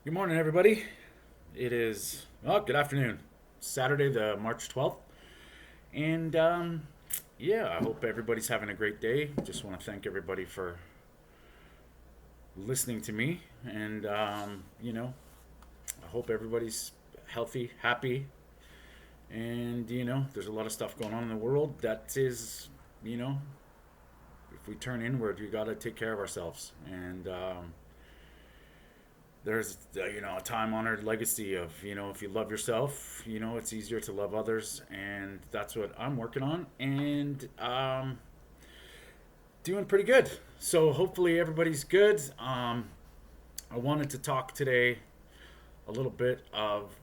Good morning, everybody. It is, good afternoon. Saturday, the March 12th. And yeah, I hope everybody's having a great day. Just want to thank everybody for listening to me. And, I hope everybody's healthy, happy. And, there's a lot of stuff going on in the world that is, you know, if we turn inward, we got to take care of ourselves. And, there's a time-honored legacy of, if you love yourself, it's easier to love others, and that's what I'm working on, and doing pretty good. So hopefully everybody's good. I wanted to talk today a little bit of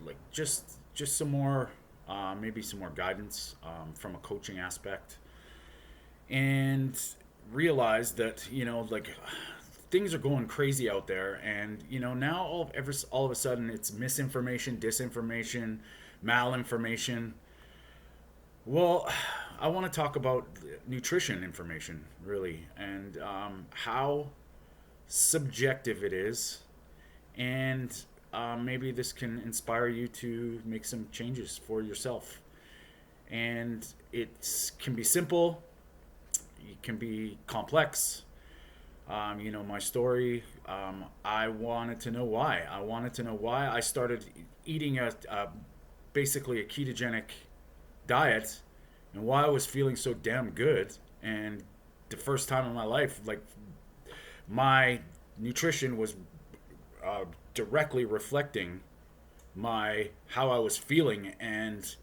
like just some more, maybe some more guidance from a coaching aspect, and realize that things are going crazy out there, and now all of a sudden it's misinformation, disinformation, malinformation. Well, I want to talk about nutrition information, really, and how subjective it is, and maybe this can inspire you to make some changes for yourself. And it can be simple, it can be complex. My story. I wanted to know why. I wanted to know why I started eating basically a ketogenic diet, and why I was feeling so damn good. And the first time in my life, like, my nutrition was directly reflecting my how I was feeling, and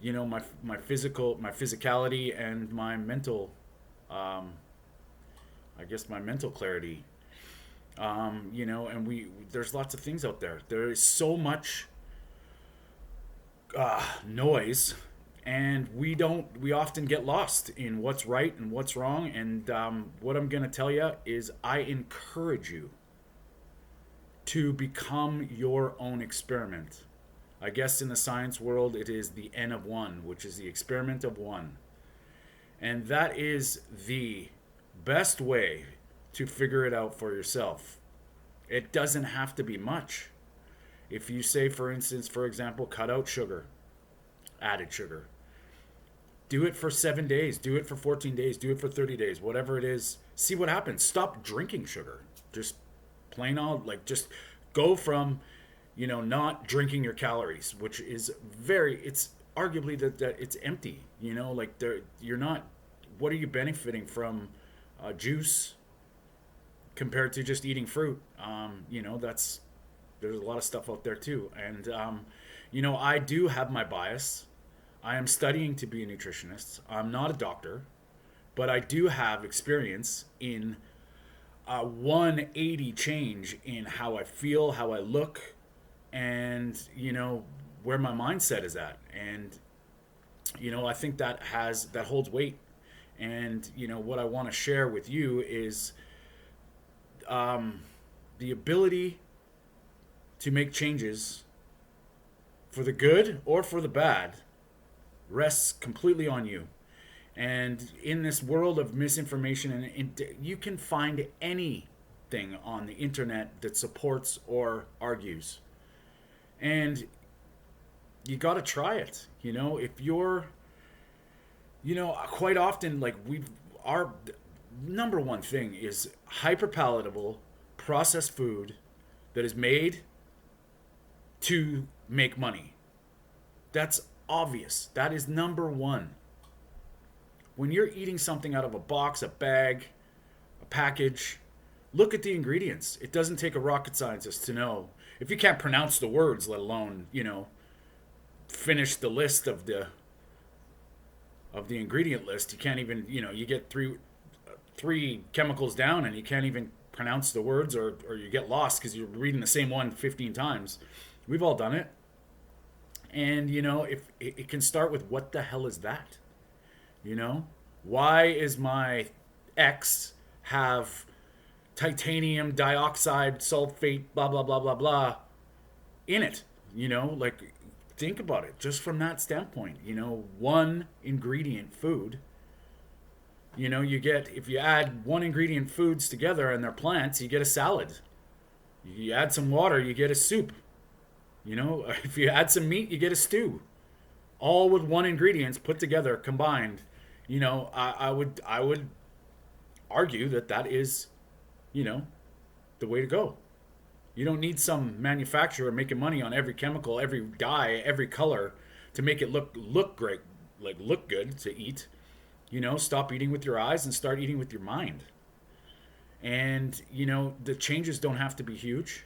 my physicality and my mental, um, I guess my mental clarity. And there's lots of things out there. There is so much noise, and we often get lost in what's right and what's wrong. And what I'm gonna tell you is, I encourage you to become your own experiment. I guess in the science world, it is the N of one, which is the experiment of one. And that is the best way to figure it out for yourself. It doesn't have to be much. If you say, for instance, for example, cut out sugar, added sugar, do it for 7 days, do it for 14 days, do it for 30 days, whatever it is, see what happens. Stop drinking sugar. Just plain old, like, just go from, not drinking your calories, which is it's arguably that it's empty, like, you're not, what are you benefiting from juice compared to just eating fruit? That's there's a lot of stuff out there too, and I do have my bias. I am studying to be a nutritionist. I'm not a doctor, but I do have experience in a 180 change in how I feel, how I look, and where my mindset is at, and I think that holds weight. And what I want to share with you is the ability to make changes for the good or for the bad rests completely on you. And in this world of misinformation, and you can find anything on the internet that supports or argues, and you got to try it. If you're, quite often, like, our number one thing is hyper palatable processed food that is made to make money. That's obvious. That is number one. When you're eating something out of a box, a bag, a package, look at the ingredients. It doesn't take a rocket scientist to know. If you can't pronounce the words, let alone, finish the list of the ingredient list, you can't even, you get three chemicals down and you can't even pronounce the words, or you get lost because you're reading the same one 15 times. We've all done it. And if it can start with, what the hell is that? Why is my X have titanium dioxide sulfate blah blah blah blah blah in it? Like, think about it just from that standpoint. One ingredient food, you get, if you add one ingredient foods together and they're plants, you get a salad. You add some water, you get a soup. You know, if you add some meat, you get a stew. All with one ingredients put together, combined. You know, I would argue that that is, you know, the way to go. You don't need some manufacturer making money on every chemical, every dye, every color to make it look great, like look good to eat. You know, stop eating with your eyes and start eating with your mind. And you know, the changes don't have to be huge,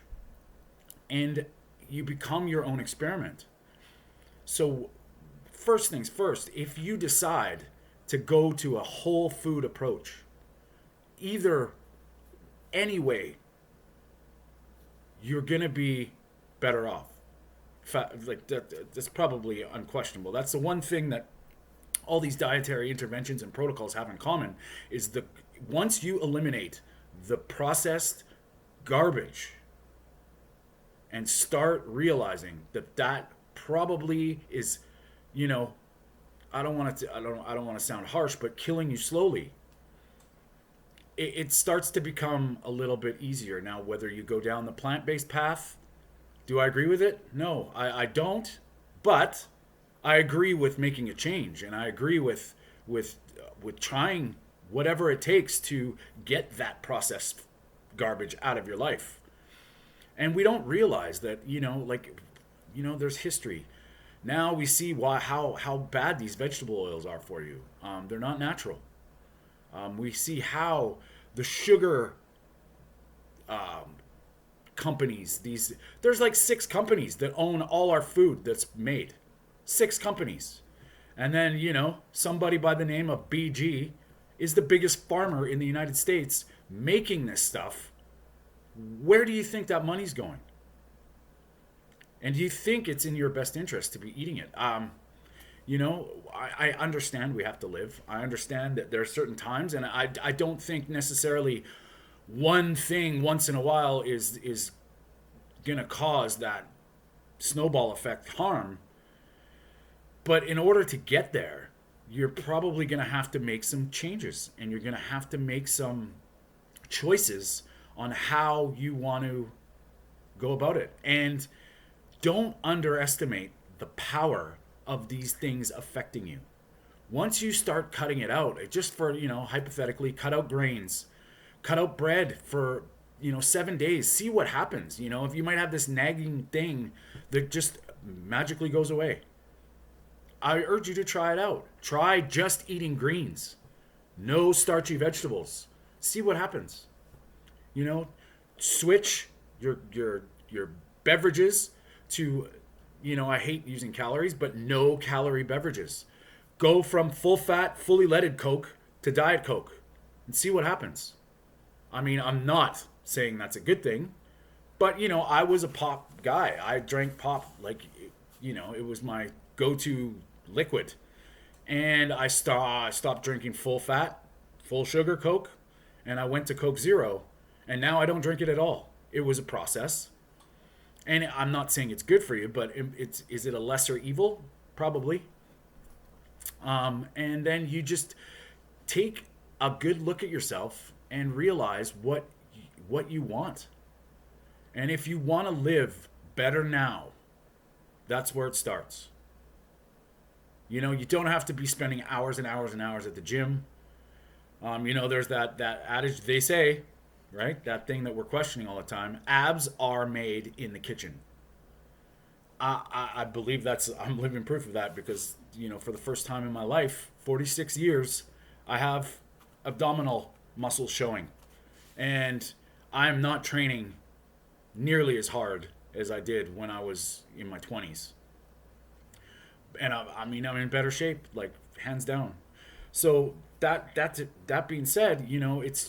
and you become your own experiment. So first things first, if you decide to go to a whole food approach, either anyway, you're gonna be better off. Like that's probably unquestionable. That's the one thing that all these dietary interventions and protocols have in common is the once you eliminate the processed garbage and start realizing that that probably is, you know, I don't want to sound harsh, but killing you slowly. It starts to become a little bit easier now. Whether you go down the plant-based path, do I agree with it? No, I don't. But I agree with making a change, and I agree with trying whatever it takes to get that processed garbage out of your life. And we don't realize that, you know, like, you know, there's history. Now we see why how bad these vegetable oils are for you. They're not natural. We see how the sugar companies, these there's like 6 companies that own all our food that's made. 6 companies. And then, you know, somebody by the name of BG is the biggest farmer in the United States making this stuff. Where do you think that money's going? And do you think it's in your best interest to be eating it? You know, I understand we have to live. I understand that there are certain times, and I don't think necessarily one thing once in a while is gonna cause that snowball effect harm. But in order to get there, you're probably gonna have to make some changes, and you're gonna have to make some choices on how you want to go about it. And don't underestimate the power of these things affecting you. Once you start cutting it out, just for, you know, hypothetically, cut out grains, cut out bread for, you know, 7 days, see what happens. You know, if you might have this nagging thing that just magically goes away. I urge you to try it out. Try just eating greens, no starchy vegetables. See what happens. You know, switch your beverages to, you know, I hate using calories, but no calorie beverages. Go from full fat, fully leaded Coke to Diet Coke and see what happens. I mean, I'm not saying that's a good thing, but, you know, I was a pop guy. I drank pop like, you know, it was my go-to liquid. And I stopped drinking full fat, full sugar Coke, and I went to Coke Zero, and now I don't drink it at all. It was a process. And I'm not saying it's good for you, but is it a lesser evil? Probably. And then you just take a good look at yourself and realize what you want. And if you want to live better now, that's where it starts. You know, you don't have to be spending hours and hours and hours at the gym. You know, there's that adage they say, right? That thing that we're questioning all the time. Abs are made in the kitchen. I believe I'm living proof of that because, you know, for the first time in my life, 46 years, I have abdominal muscles showing. And I'm not training nearly as hard as I did when I was in my 20s. And I mean, I'm in better shape, like hands down. So that being said, you know, it's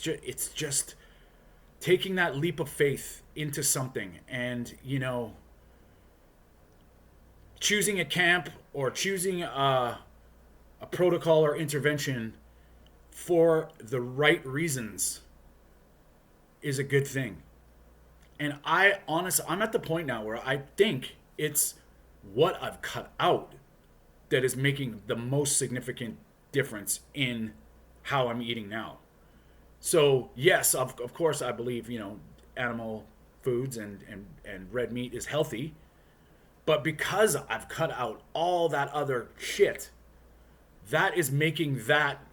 just taking that leap of faith into something, and, you know, choosing a camp or choosing a protocol or intervention for the right reasons is a good thing. And I'm at the point now where I think it's what I've cut out that is making the most significant difference in how I'm eating now. So yes, of course, I believe, you know, animal foods and red meat is healthy. But because I've cut out all that other shit, that is making that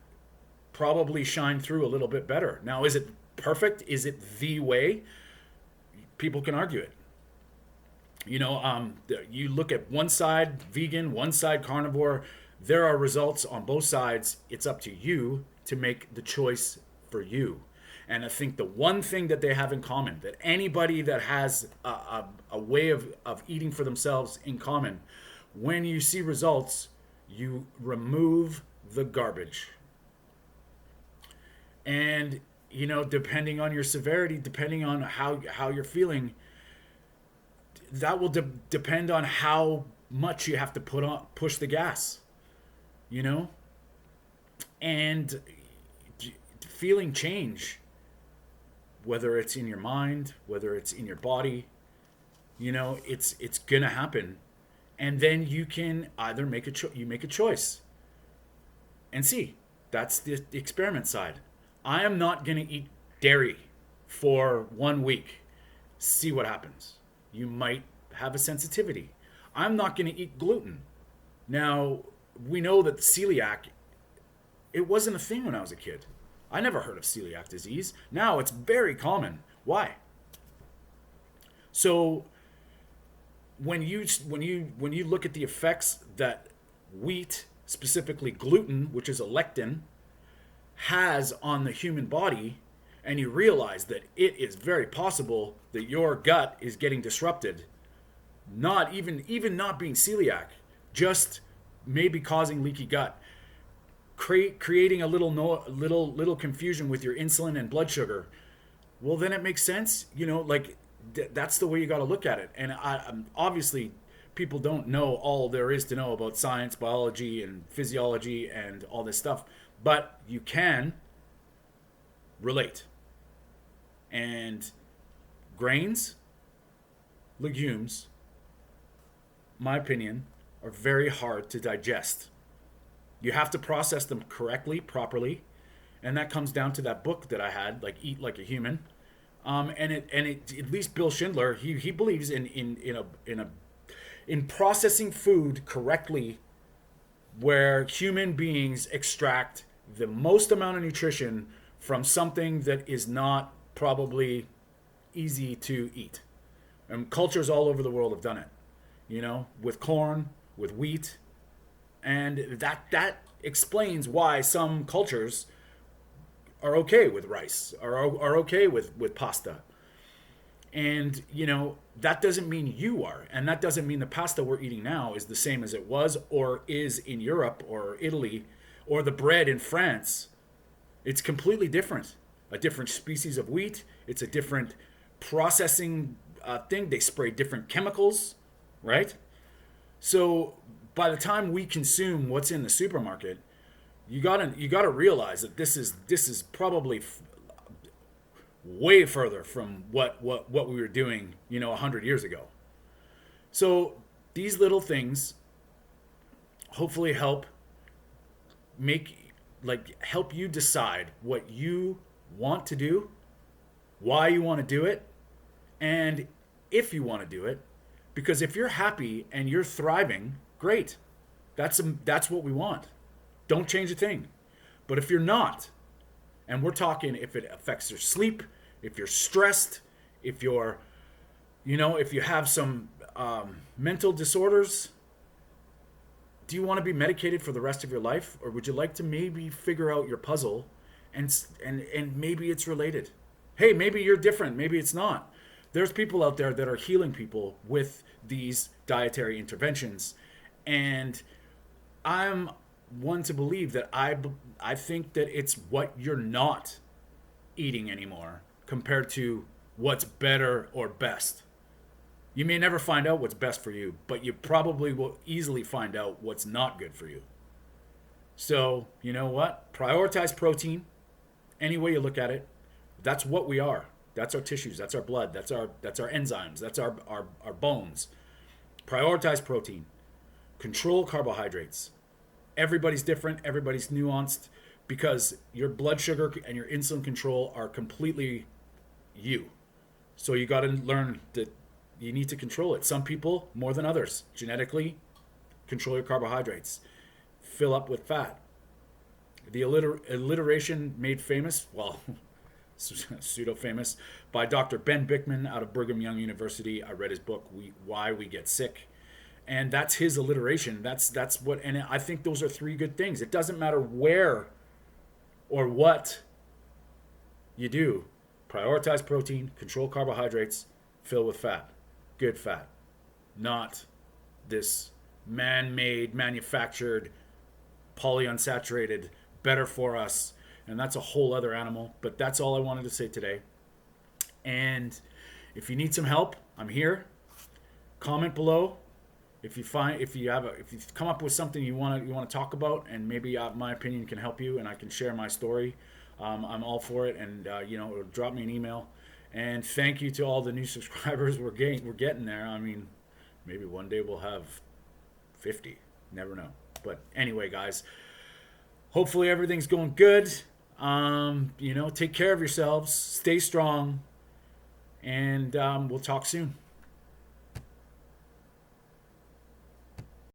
probably shine through a little bit better. Now, is it perfect? Is it the way? People can argue it. You look at one side vegan, one side carnivore. There are results on both sides. It's up to you to make the choice for you. And I think the one thing that they have in common, that anybody that has a way of eating for themselves in common, when you see results, you remove the garbage. And, depending on your severity, depending on how you're feeling, that will depend on how much you have to push the gas, and feeling change, whether it's in your mind, whether it's in your body, it's gonna happen. And then you can either make a choice and see. That's the experiment side. I am not gonna eat dairy for 1 week. See what happens. You might have a sensitivity. I'm not going to eat gluten. Now, we know that celiac, it wasn't a thing when I was a kid. I never heard of celiac disease. Now it's very common. Why? So when you look at the effects that wheat, specifically gluten, which is a lectin, has on the human body, and you realize that it is very possible that your gut is getting disrupted, not even not being celiac, just maybe causing leaky gut, creating a little confusion with your insulin and blood sugar. Well, then it makes sense, that's the way you got to look at it. And obviously people don't know all there is to know about science, biology, and physiology and all this stuff, but you can relate. And grains, legumes, my opinion, are very hard to digest. You have to process them correctly, properly, and that comes down to that book that I had, like Eat Like a Human. And at least Bill Schindler, he believes in processing food correctly, where human beings extract the most amount of nutrition from something that is not probably easy to eat. And cultures all over the world have done it, with corn, with wheat. And that explains why some cultures are okay with rice, are okay with pasta. And, that doesn't mean you are. And that doesn't mean the pasta we're eating now is the same as it was or is in Europe or Italy or the bread in France. It's completely different. A different species of wheat. It's a different processing thing. They spray different chemicals, right? So by the time we consume what's in the supermarket, you gotta realize that this is probably way further from what we were doing, 100 years ago. So these little things hopefully help you decide what you want to do, why you want to do it, and if you want to do it. Because if you're happy and you're thriving, great. That's what we want. Don't change a thing. But if you're not, and we're talking if it affects your sleep, if you're stressed, if you're, if you have some mental disorders, do you want to be medicated for the rest of your life? Or would you like to maybe figure out your puzzle and maybe it's related? Hey, maybe you're different. Maybe it's not. There's people out there that are healing people with these dietary interventions. And I'm one to believe that I think that it's what you're not eating anymore compared to what's better or best. You may never find out what's best for you, but you probably will easily find out what's not good for you. So, you know what? Prioritize protein any way you look at it. That's what we are. That's our tissues. That's our blood. That's our enzymes. That's our bones. Prioritize protein. Control carbohydrates. Everybody's different. Everybody's nuanced because your blood sugar and your insulin control are completely you. So you got to learn that you need to control it. Some people more than others. Genetically, control your carbohydrates. Fill up with fat. The alliteration made famous, well, pseudo famous, by Dr. Ben Bickman out of Brigham Young University. I read his book, Why We Get Sick. And that's his alliteration. That's what, and I think those are three good things. It doesn't matter where or what you do. Prioritize protein, control carbohydrates, fill with fat. Good fat. Not this man-made, manufactured, polyunsaturated, better for us. And that's a whole other animal. But that's all I wanted to say today. And if you need some help, I'm here. Comment below. If you come up with something you want to talk about, and maybe my opinion can help you, and I can share my story, I'm all for it. And drop me an email. And thank you to all the new subscribers. We're getting there. I mean, maybe one day we'll have 50. Never know. But anyway, guys, hopefully everything's going good. Take care of yourselves. Stay strong. And we'll talk soon.